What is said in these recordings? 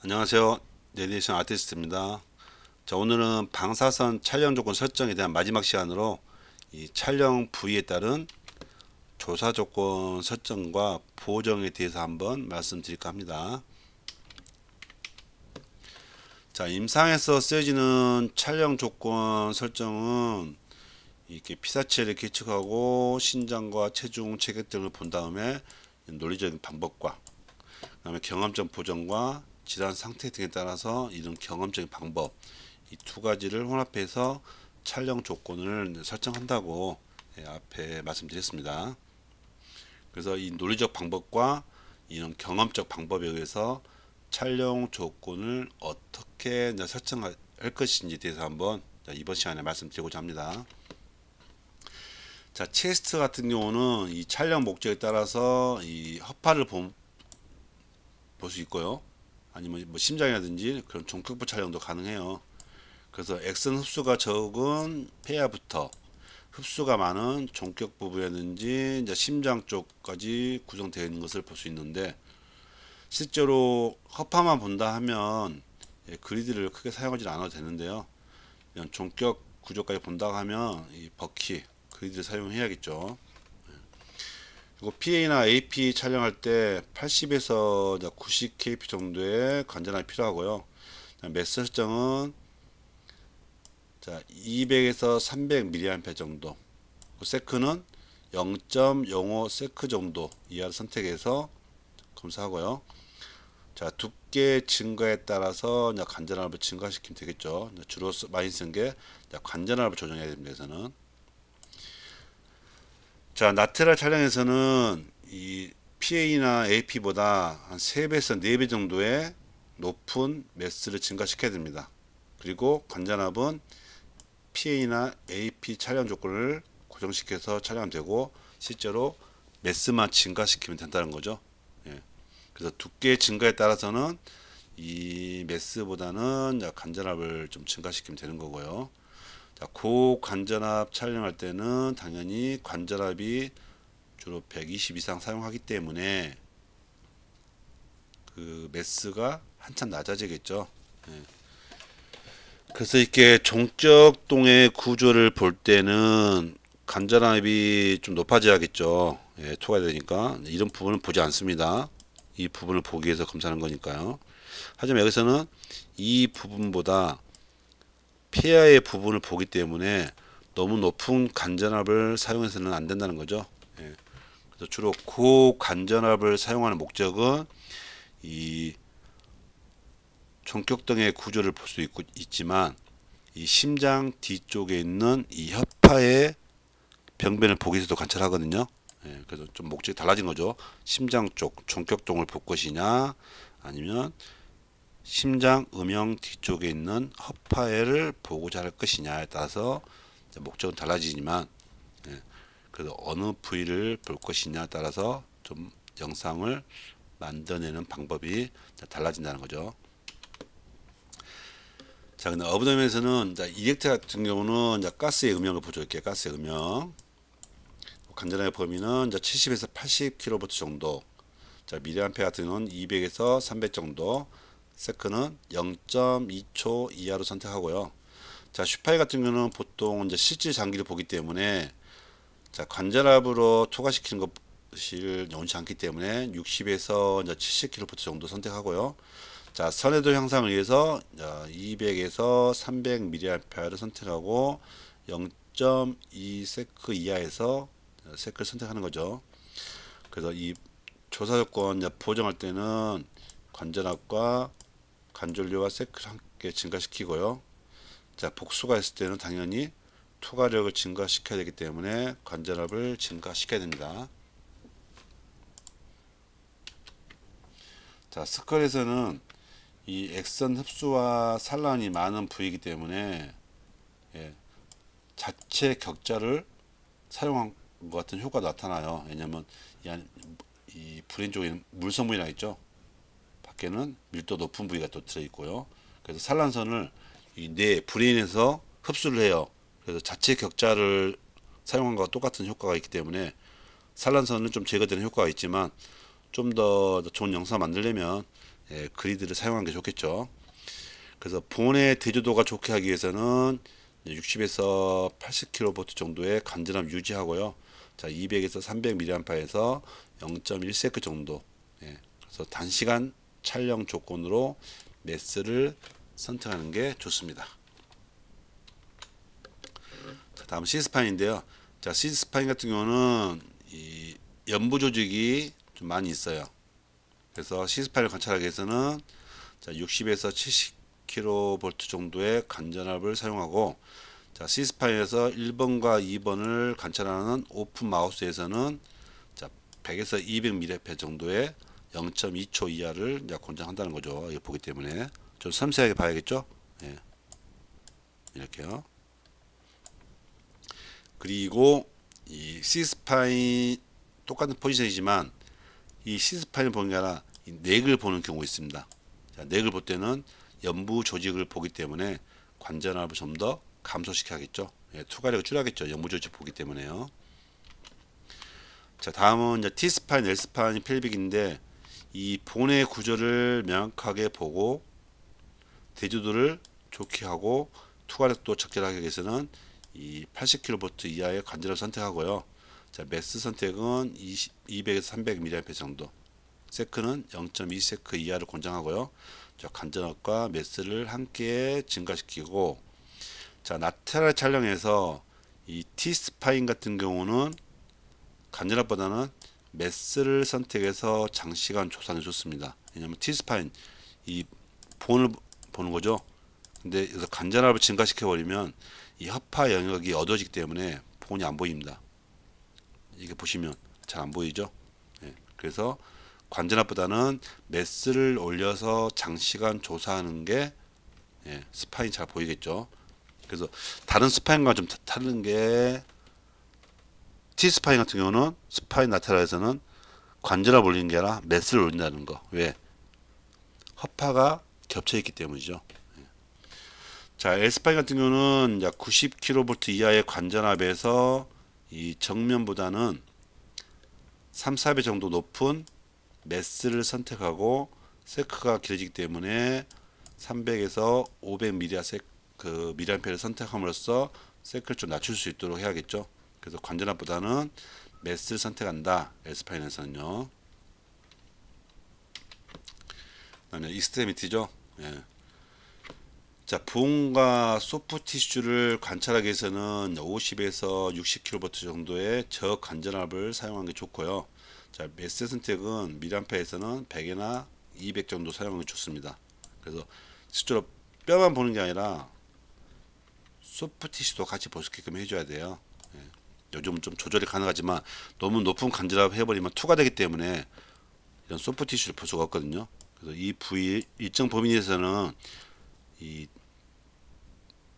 안녕하세요. 내비게이션 아티스트입니다. 자, 오늘은 방사선 촬영 조건 설정에 대한 마지막 시간으로 이 촬영 부위에 따른 조사 조건 설정과 보정에 대해서 한번 말씀드릴까 합니다. 자, 임상에서 쓰여지는 촬영 조건 설정은 이렇게 피사체를 계측하고 신장과 체중, 체격 등을 본 다음에 논리적인 방법과 그다음에 경험적 보정과 질환 상태 등에 따라서 이런 경험적인 방법 이 두 가지를 혼합해서 촬영 조건을 설정한다고 앞에 말씀드렸습니다. 그래서 이 논리적 방법과 이런 경험적 방법에 의해서 촬영 조건을 어떻게 설정할 것인지에 대해서 한번 이번 시간에 말씀드리고자 합니다. 자, 체스트 같은 경우는 이 촬영 목적에 따라서 이 허파를 볼 수 있고요. 아니면 뭐 심장이라든지 그런 종격부 촬영도 가능해요. 그래서 액선 흡수가 적은 폐하부터 흡수가 많은 종격 부분이라든지 이제 심장 쪽까지 구성되어 있는 것을 볼 수 있는데, 실제로 허파만 본다 하면 그리드를 크게 사용하지 않아도 되는데요. 그냥 종격 구조까지 본다고 하면 이 버키 그리드를 사용해야겠죠. 그리고 PA나 AP 촬영할 때 80에서 90 kp 정도의 관전압이 필요하고요. 매스 설정은 200에서 300mA 정도, 세크는 0.05 세크 정도 이하를 선택해서 검사하고요. 자, 두께 증가에 따라서 관전압을 증가시키면 되겠죠. 주로 많이 쓴 게 관전압을 조정해야 됩니다. 그래서는 자, 나트랄 촬영에서는 이 PA나 AP보다 한 3배에서 4배 정도의 높은 매스를 증가시켜야 됩니다. 그리고 관전압은 PA나 AP 촬영 조건을 고정시켜서 촬영하면 되고, 실제로 매스만 증가시키면 된다는 거죠. 예. 그래서 두께 증가에 따라서는 이 매스보다는 관전압을 좀 증가시키면 되는 거고요. 자, 고관전압 촬영할 때는 당연히 관전압이 주로 120 이상 사용하기 때문에 그 매스가 한참 낮아지겠죠. 예. 그래서 이렇게 종적동의 구조를 볼 때는 관전압이 좀 높아져야겠죠. 예, 투과가 되니까 이런 부분은 보지 않습니다. 이 부분을 보기 위해서 검사하는 거니까요. 하지만 여기서는 이 부분보다 폐하의 부분을 보기 때문에 너무 높은 관전압을 사용해서는 안 된다는 거죠. 예. 그래서 주로 고관전압을 사용하는 목적은 이 종격등의 구조를 볼 수 있지만 이 심장 뒤쪽에 있는 이 협파의 병변을 보기 위해서도 관찰하거든요. 예, 그래서 좀 목적이 달라진 거죠. 심장 쪽 종격동을 볼 것이냐, 아니면 심장 음영 뒤쪽에 있는 허파를 보고자 할 것이냐에 따라서 목적은 달라지지만, 예, 그래도 어느 부위를 볼 것이냐에 따라서 좀 영상을 만들어내는 방법이 달라진다는 거죠. 자, 근데 어브도멘에서는 이렉트 같은 경우는 가스의 음영을 보죠. 이렇게 가스의 음영. 관전압의 범위는 70에서 80kV 정도. 자, 미리암페 같은 경우는 200에서 300 정도. 세크는 0.2초 이하로 선택하고요. 자, 슈파이 같은 경우는 보통 실질 장기를 보기 때문에 관전압으로 초과시키는 것이 원치 않기 때문에 60에서 70kV 정도 선택하고요. 자, 선해도 향상을 위해서 200에서 300mAh를 선택하고 0.2 세크 이하에서 세크를 선택하는 거죠. 그래서 이 조사 조건 보정할 때는 관전압과 관전료와 세크를 함께 증가시키고요. 자, 복수가 있을 때는 당연히 투과력을 증가시켜야 되기 때문에 관전압을 증가시켜야 됩니다. 자, 스컬에서는 이 액선 흡수와 산란이 많은 부위이기 때문에, 예, 자체 격자를 사용한 것 같은 효과가 나타나요. 왜냐하면 이 브레인 쪽에 물 성분이 나 있죠. 밖에는 밀도 높은 부위가 또 들어있고요. 그래서 산란선을 이 뇌 브레인에서 흡수를 해요. 그래서 자체 격자를 사용한 것과 똑같은 효과가 있기 때문에 산란선은 좀 제거되는 효과가 있지만, 좀 더 좋은 영상 만들려면 그리드를 사용하는 게 좋겠죠. 그래서 본의 대조도가 좋게 하기 위해서는 60에서 80kV 정도의 간전함 유지하고요. 자, 200에서 300mAh에서 0.1세크 정도. 그래서 단시간 촬영 조건으로 매스를 선택하는 게 좋습니다. 자, 다음 C스파인인데요. 자, C스파인 같은 경우는 이 연부 조직이 좀 많이 있어요. 그래서 C스파인을 관찰하기 위해서는 자, 60에서 70kV 정도의 간전압을 사용하고, 자, C스파인에서 1번과 2번을 관찰하는 오픈 마우스에서는 자, 100에서 200mAh 정도의 0.2초 이하를 이제 권장한다는 거죠. 이거 보기 때문에 좀 섬세하게 봐야겠죠. 예, 이렇게요. 그리고 이 C스파인 똑같은 포지션이지만 이 C스파인을 보는 게 아니라 이 넥을 보는 경우가 있습니다. 자, 넥을 볼 때는 연부 조직을 보기 때문에 관전압을 좀 더 감소시켜야겠죠. 예, 투과력을 줄여야겠죠. 연부 조직 보기 때문에요. 자, 다음은 이제 T스파인, L스파인 필빅인데 이 본의 구조를 명확하게 보고 대조도를 좋게 하고 투과력도 적절하게 하기 위해서는 이 80kV 이하의 관전압을 선택하고요. 자, 매스 선택은 200에서 300mAh 정도. 세크는 0.2세크 이하를 권장하고요. 자, 간전압과 매스를 함께 증가시키고, 자, 나테랄 촬영에서 이 T스파인 같은 경우는 간전압보다는 매스를 선택해서 장시간 조사하는 게 좋습니다. 왜냐하면 T스파인 이 본을 보는 거죠. 근데 여기서 간전압을 증가시켜 버리면 이 허파 영역이 어두워지기 때문에 본이 안 보입니다. 이게 보시면 잘 안 보이죠. 그래서 관전압보다는 매스를 올려서 장시간 조사하는 게 스파인 잘 보이겠죠. 그래서 다른 스파인과 좀 다른 게 T스파인 같은 경우는 스파인 나테라에서는 관전압 올리는 게 아니라 매스를 올린다는 거. 왜? 허파가 겹쳐 있기 때문이죠. 자, L스파인 같은 경우는 90kV 이하의 관전압에서 이 정면보다는 3, 4배 정도 높은 매스를 선택하고 세크가 길어지기 때문에 300에서 500mAh를 선택함으로써 세크를 좀 낮출 수 있도록 해야겠죠. 그래서 관전압보다는 매스를 선택한다. L스파인에서는요. 그다음에 익스트레미티죠. 자, 부음과 소프 티슈를 관찰하기 위해서는 50에서 60kV 정도의 저간전압을 사용하는 게 좋고요. 자, 매스 선택은 미리암페에서는 100에나 200 정도 사용하는 게 좋습니다. 그래서 실제로 뼈만 보는 게 아니라 소프 티슈도 같이 볼 수 있게끔 해줘야 돼요. 요즘은 좀 조절이 가능하지만 너무 높은 간전압 해버리면 투과되기 때문에 이런 소프 티슈를 볼 수가 없거든요. 그래서 이 부위 일정 범위 내에서는 이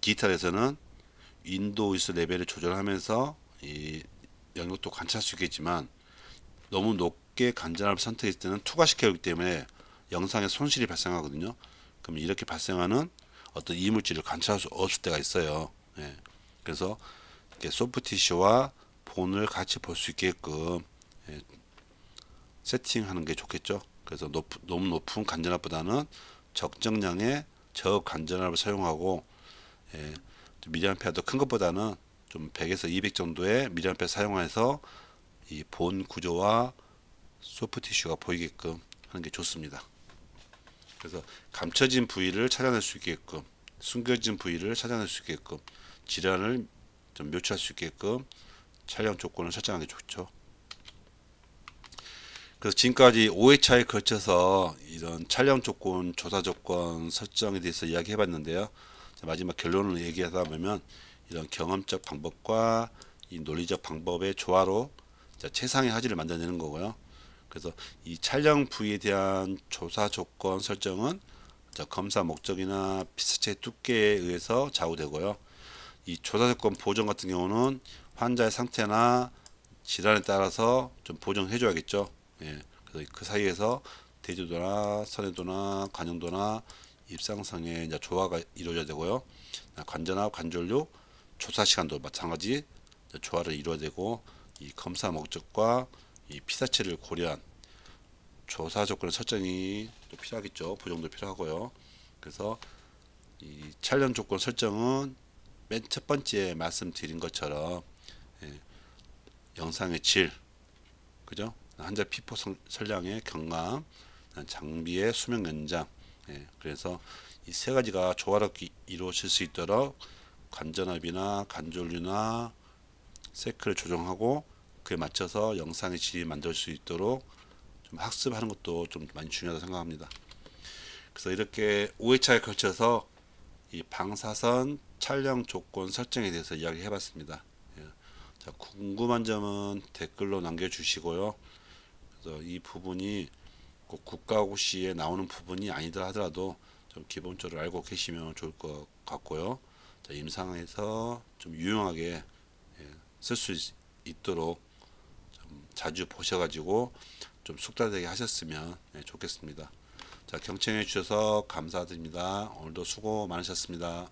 디지털에서는 윈도우스 레벨을 조절하면서 이 영역도 관찰할 수 있겠지만 너무 높게 간전압을 선택했을 때는 투과시켜 오기 때문에 영상에 손실이 발생하거든요. 그럼 이렇게 발생하는 어떤 이물질을 관찰할 수 없을 때가 있어요. 그래서 이렇게 소프티슈와 본을 같이 볼 수 있게끔 세팅하는 게 좋겠죠. 그래서 너무 높은 간전압보다는 적정량의 저간전압을 사용하고, 미리암페어도 큰 것보다는 좀 100에서 200 정도의 미리암페어 사용해서 이 본 구조와 소프 티슈가 보이게끔 하는 게 좋습니다. 그래서 감춰진 부위를 찾아낼 수 있게끔, 숨겨진 부위를 찾아낼 수 있게끔, 질환을 좀 묘치할 수 있게끔 촬영 조건을 설정하는 게 좋죠. 그래서 지금까지 5회차에 걸쳐서 이런 촬영 조건, 조사 조건 설정에 대해서 이야기해 봤는데요. 마지막 결론을 얘기하다 보면 이런 경험적 방법과 이 논리적 방법의 조화로 최상의 화질을 만들어내는 거고요. 그래서 이 촬영 부위에 대한 조사 조건 설정은 검사 목적이나 피사체 두께에 의해서 좌우되고요. 이 조사 조건 보정 같은 경우는 환자의 상태나 질환에 따라서 좀 보정해 줘야겠죠. 그래서 그 사이에서 대조도나 선해도나 관용도나 입상성의 이제 조화가 이루어져야 되고요. 관전압, 관전류, 조사 시간도 마찬가지 조화를 이루어야 되고, 이 검사 목적과 이 피사체를 고려한 조사 조건의 설정이 또 필요하겠죠. 보정도 필요하고요. 그래서 이 촬영 조건 설정은 맨 첫 번째 말씀드린 것처럼 예, 영상의 질, 그죠? 한자 피포 선량의 경감, 장비의 수명 연장. 예, 그래서 이 세 가지가 조화롭게 이루어질 수 있도록 관전압이나 관전류나 세크를 조정하고 그에 맞춰서 영상의 질이 만들 수 있도록 좀 학습하는 것도 좀 많이 중요하다고 생각합니다. 그래서 이렇게 5회차에 걸쳐서 이 방사선 촬영 조건 설정에 대해서 이야기해 봤습니다. 예. 자, 궁금한 점은 댓글로 남겨주시고요. 그래서 이 부분이 꼭 국가고시에 나오는 부분이 아니더라 하더라도 좀 기본적으로 알고 계시면 좋을 것 같고요. 자, 임상에서 좀 유용하게 쓸 수 있도록 좀 자주 보셔가지고 좀 숙달되게 하셨으면 좋겠습니다. 자, 경청해 주셔서 감사드립니다. 오늘도 수고 많으셨습니다.